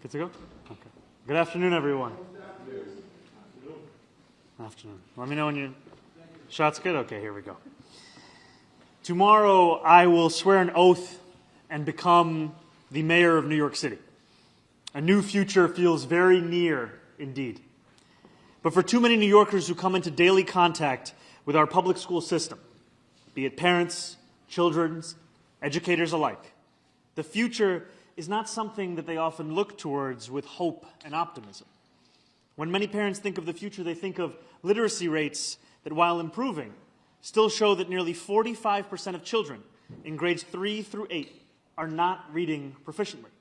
Good to go? Okay. Good afternoon, everyone. Afternoon. Let me know when your shot's good. Okay, here we go. Tomorrow, I will swear an oath and become the mayor of New York City. A new future feels very near indeed. But for too many New Yorkers who come into daily contact with our public school system, be it parents, children, educators alike, the future is not something that they often look towards with hope and optimism. When many parents think of the future, they think of literacy rates that, while improving, still show that nearly 45% of children in grades 3 through 8 are not reading proficiently.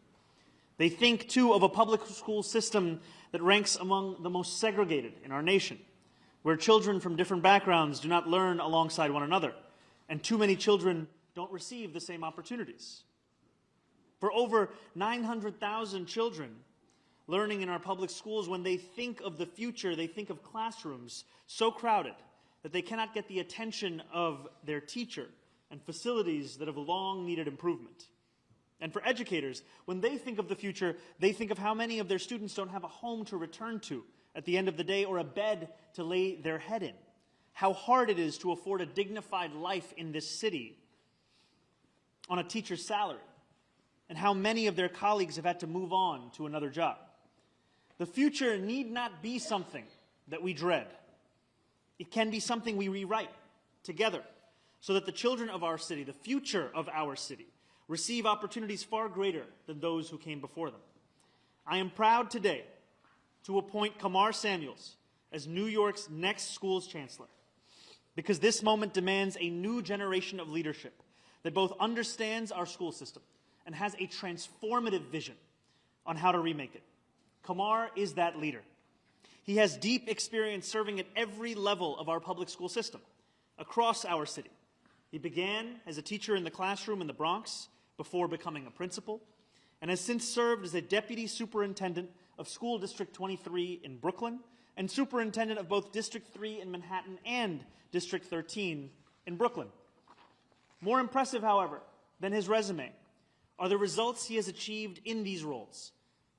They think, too, of a public school system that ranks among the most segregated in our nation, where children from different backgrounds do not learn alongside one another, and too many children don't receive the same opportunities. For over 900,000 children learning in our public schools, when they think of the future, they think of classrooms so crowded that they cannot get the attention of their teacher and facilities that have long needed improvement. And for educators, when they think of the future, they think of how many of their students don't have a home to return to at the end of the day or a bed to lay their head in. How hard it is to afford a dignified life in this city on a teacher's salary, and how many of their colleagues have had to move on to another job. The future need not be something that we dread. It can be something we rewrite together so that the children of our city, the future of our city, receive opportunities far greater than those who came before them. I am proud today to appoint Kamar Samuels as New York's next school's chancellor, because this moment demands a new generation of leadership that both understands our school system and has a transformative vision on how to remake it. Kamar is that leader. He has deep experience serving at every level of our public school system across our city. He began as a teacher in the classroom in the Bronx before becoming a principal, and has since served as a deputy superintendent of School District 23 in Brooklyn and superintendent of both District 3 in Manhattan and District 13 in Brooklyn. More impressive, however, than his resume are the results he has achieved in these roles,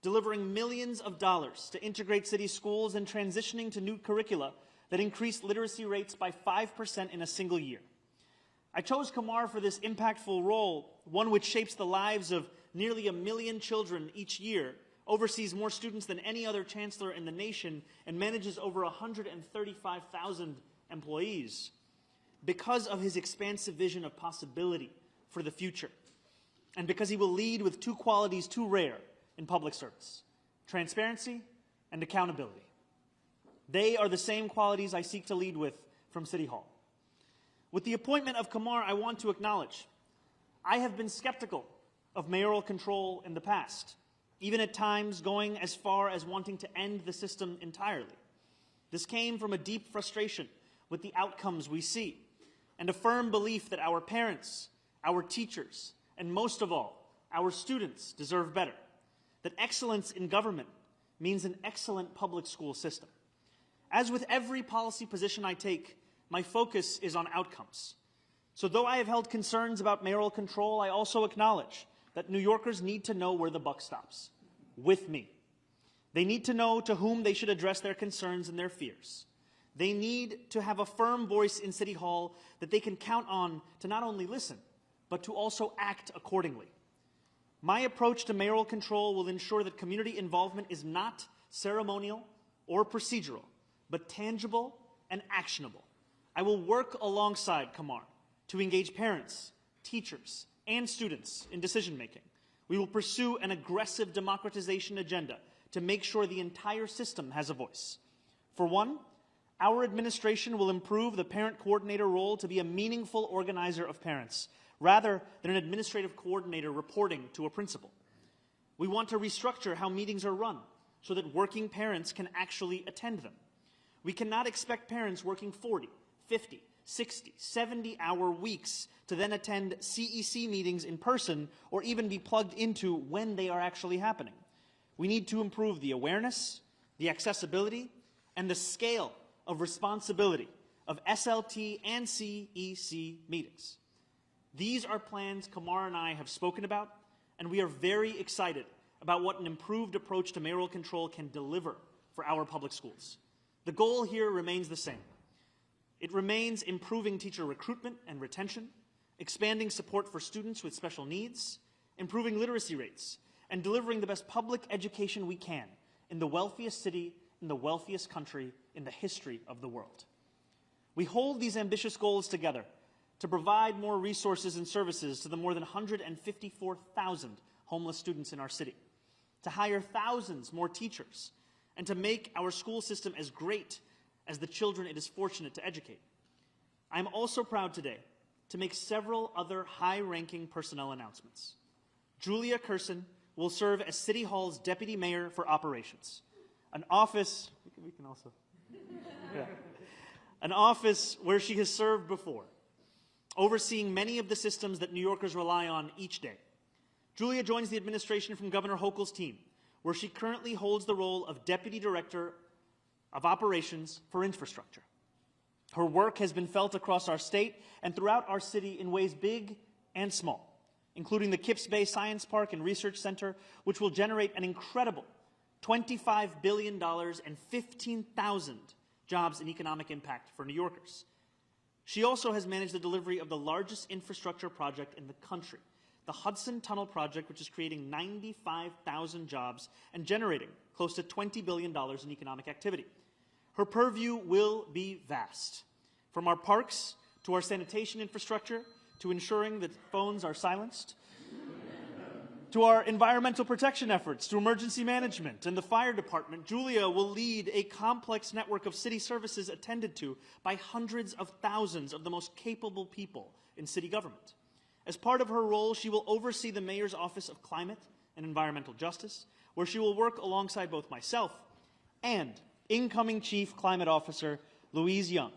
delivering millions of dollars to integrate city schools and transitioning to new curricula that increased literacy rates by 5% in a single year. I chose Kamar for this impactful role, one which shapes the lives of nearly 1 million children each year, oversees more students than any other chancellor in the nation, and manages over 135,000 employees, because of his expansive vision of possibility for the future, and because he will lead with two qualities too rare in public service: transparency and accountability. They are the same qualities I seek to lead with from City Hall. With the appointment of Kamar, I want to acknowledge I have been skeptical of mayoral control in the past, even at times going as far as wanting to end the system entirely. This came from a deep frustration with the outcomes we see, and a firm belief that our parents, our teachers, and most of all, our students deserve better, that excellence in government means an excellent public school system. As with every policy position I take, my focus is on outcomes. So though I have held concerns about mayoral control, I also acknowledge that New Yorkers need to know where the buck stops, with me. They need to know to whom they should address their concerns and their fears. They need to have a firm voice in City Hall that they can count on to not only listen, but to also act accordingly. My approach to mayoral control will ensure that community involvement is not ceremonial or procedural, but tangible and actionable. I will work alongside Kamar to engage parents, teachers, and students in decision-making. We will pursue an aggressive democratization agenda to make sure the entire system has a voice. For one, our administration will improve the parent coordinator role to be a meaningful organizer of parents, rather than an administrative coordinator reporting to a principal. We want to restructure how meetings are run so that working parents can actually attend them. We cannot expect parents working 40, 50, 60, 70-hour weeks to then attend CEC meetings in person or even be plugged into when they are actually happening. We need to improve the awareness, the accessibility, and the scale of responsibility of SLT and CEC meetings. These are plans Kamar and I have spoken about, and we are very excited about what an improved approach to mayoral control can deliver for our public schools. The goal here remains the same. It remains improving teacher recruitment and retention, expanding support for students with special needs, improving literacy rates, and delivering the best public education we can in the wealthiest city, in the wealthiest country, in the history of the world. We hold these ambitious goals together to provide more resources and services to the more than 154,000 homeless students in our city, to hire thousands more teachers, and to make our school system as great as the children it is fortunate to educate. I am also proud today to make several other high-ranking personnel announcements. Julia Kersonen will serve as City Hall's Deputy Mayor for Operations, an office, we can also, yeah, an office where she has served before, overseeing many of the systems that New Yorkers rely on each day. Julia joins the administration from Governor Hochul's team, where she currently holds the role of Deputy Director of Operations for Infrastructure. Her work has been felt across our state and throughout our city in ways big and small, including the Kips Bay Science Park and Research Center, which will generate an incredible $25 billion and 15,000 jobs and economic impact for New Yorkers. She also has managed the delivery of the largest infrastructure project in the country, the Hudson Tunnel Project, which is creating 95,000 jobs and generating close to $20 billion in economic activity. Her purview will be vast, from our parks to our sanitation infrastructure to ensuring that phones are silenced, to our environmental protection efforts, to emergency management and the fire department. Julia will lead a complex network of city services attended to by hundreds of thousands of the most capable people in city government. As part of her role, she will oversee the Mayor's Office of Climate and Environmental Justice, where she will work alongside both myself and incoming Chief Climate Officer Louise Young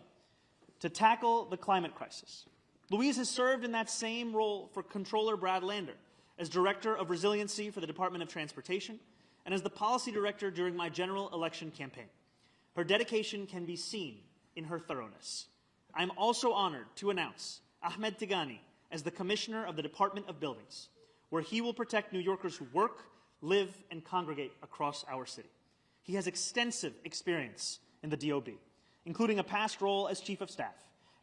to tackle the climate crisis. Louise has served in that same role for Controller Brad Lander, as Director of Resiliency for the Department of Transportation, and as the Policy Director during my general election campaign. Her dedication can be seen in her thoroughness. I am also honored to announce Ahmed Tigani as the Commissioner of the Department of Buildings, where he will protect New Yorkers who work, live, and congregate across our city. He has extensive experience in the DOB, including a past role as Chief of Staff,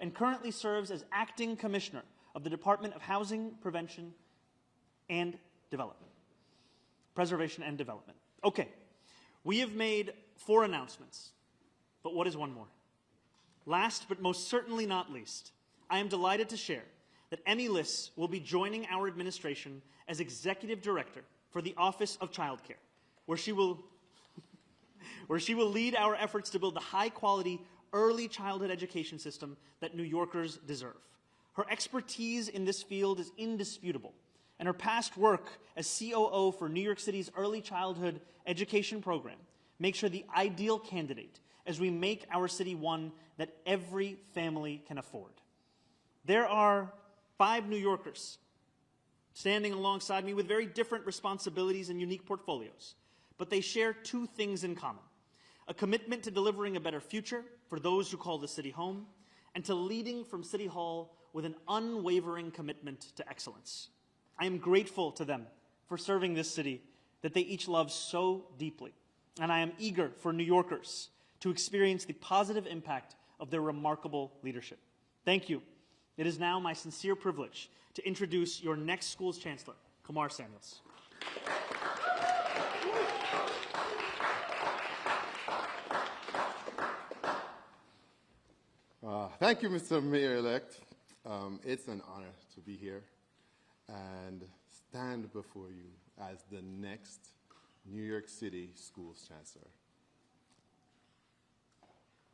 and currently serves as Acting Commissioner of the Department of Housing, Prevention, and Development. Preservation and Development. Okay, we have made 4 announcements, but what is one more? Last but most certainly not least, I am delighted to share that Emmy Liss will be joining our administration as Executive Director for the Office of Child Care, where she will lead our efforts to build the high-quality early childhood education system that New Yorkers deserve. Her expertise in this field is indisputable, and her past work as COO for New York City's early childhood education program makes her the ideal candidate as we make our city one that every family can afford. There are 5 New Yorkers standing alongside me with very different responsibilities and unique portfolios, but they share 2 things in common: a commitment to delivering a better future for those who call the city home, and to leading from City Hall with an unwavering commitment to excellence. I am grateful to them for serving this city that they each love so deeply, and I am eager for New Yorkers to experience the positive impact of their remarkable leadership. Thank you. It is now my sincere privilege to introduce your next school's Chancellor, Kamar Samuels. Thank you, Mr. Mayor-elect. It's an honor to be here and stand before you as the next New York City Schools Chancellor.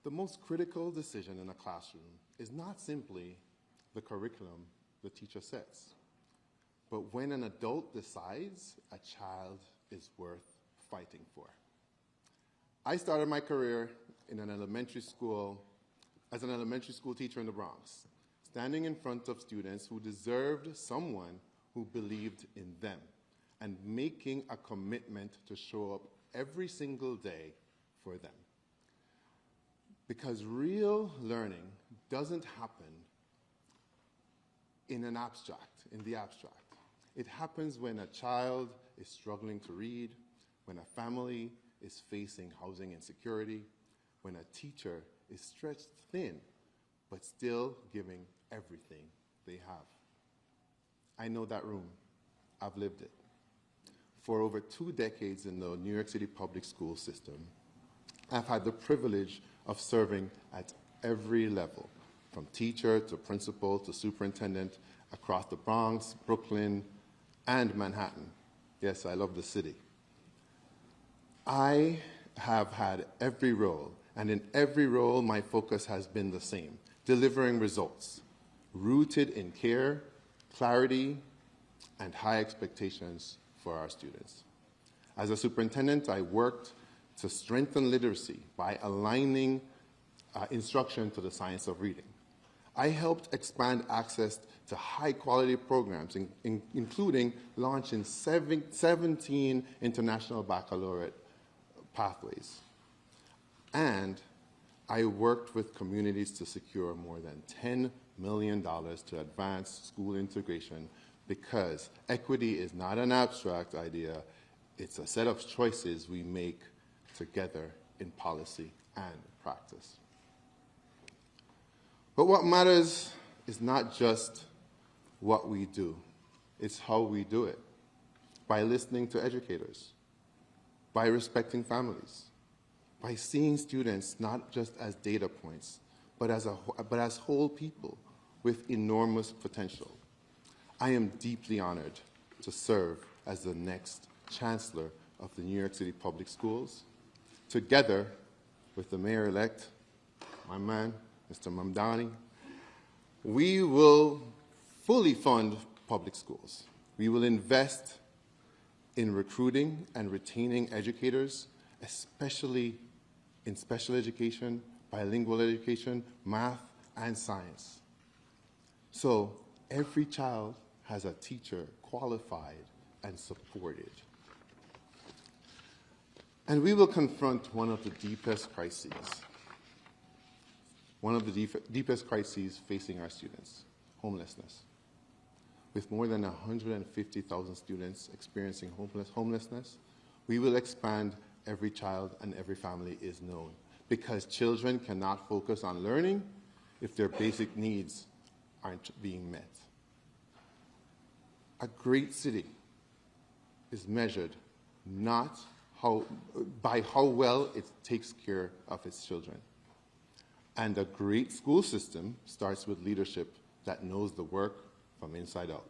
The most critical decision in a classroom is not simply the curriculum the teacher sets, but when an adult decides a child is worth fighting for. I started my career in an elementary school as an elementary school teacher in the Bronx, standing in front of students who deserved someone who believed in them and making a commitment to show up every single day for them. Because real learning doesn't happen in the abstract. It happens when a child is struggling to read, when a family is facing housing insecurity, when a teacher is stretched thin, but still giving everything they have. I know that room. I've lived it. For over 2 decades in the New York City public school system, I've had the privilege of serving at every level, from teacher to principal to superintendent, across the Bronx, Brooklyn, and Manhattan. Yes, I love the city. I have had every role, and in every role, my focus has been the same: delivering results, rooted in care, clarity, and high expectations for our students. As a superintendent, I worked to strengthen literacy by aligning instruction to the science of reading. I helped expand access to high-quality programs, including launching 17 international baccalaureate pathways. And I worked with communities to secure more than $10 million to advance school integration, because equity is not an abstract idea, it's a set of choices we make together in policy and practice. But what matters is not just what we do, it's how we do it. By listening to educators, by respecting families, by seeing students not just as data points, but as whole people with enormous potential. I am deeply honored to serve as the next Chancellor of the New York City Public Schools, together with the Mayor-elect, my man, Mr. Mamdani. We will fully fund public schools. We will invest in recruiting and retaining educators, especially in special education, bilingual education, math, and science. So every child has a teacher qualified and supported. And we will confront one of the deepest crises facing our students, homelessness. With more than 150,000 students experiencing homelessness, we will expand Every Child and Every Family is Known, because children cannot focus on learning if their basic needs aren't being met. A great city is measured not by how well it takes care of its children. And a great school system starts with leadership that knows the work from inside out.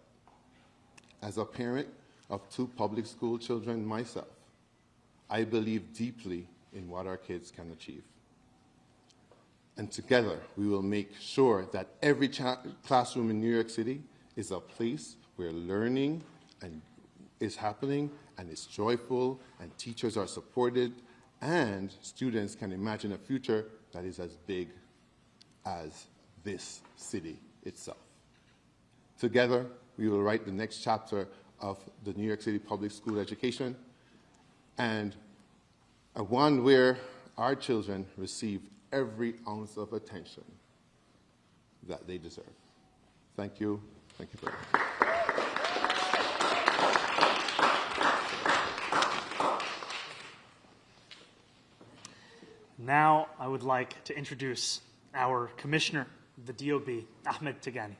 As a parent of 2 public school children myself, I believe deeply in what our kids can achieve. And together, we will make sure that every classroom in New York City is a place where learning is happening and is joyful, and teachers are supported, and students can imagine a future that is as big as this city itself. Together, we will write the next chapter of the New York City public school education, and one where our children receive every ounce of attention that they deserve. Thank you. Thank you very much. Now I would like to introduce our Commissioner of the DOB, Ahmed Tigani.